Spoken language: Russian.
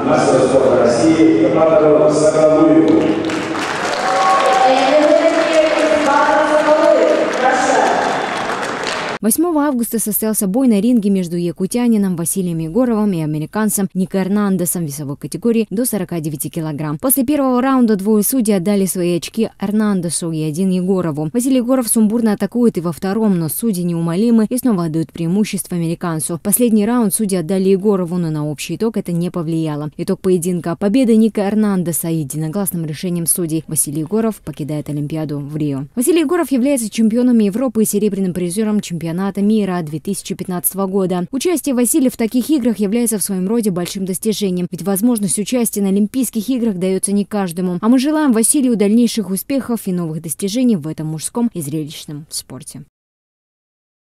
мастер спорта России Батаров Соколуеву. 8 августа состоялся бой на ринге между якутянином Василием Егоровым и американцем Нико Эрнандесом в весовой категории до 49 килограмм. После первого раунда двое судей отдали свои очки Эрнандесу и один Егорову. Василий Егоров сумбурно атакует и во втором, но судьи неумолимы и снова отдают преимущество американцу. Последний раунд судьи отдали Егорову, но на общий итог это не повлияло. Итог поединка: победа Нико Эрнандеса единогласным решением судей. Василий Егоров покидает Олимпиаду в Рио. Василий Егоров является чемпионом Европы и серебряным призером чемпионата мира 2015 года. Участие Василия в таких играх является в своем роде большим достижением, ведь возможность участия на Олимпийских играх дается не каждому. А мы желаем Василию дальнейших успехов и новых достижений в этом мужском и зрелищном спорте.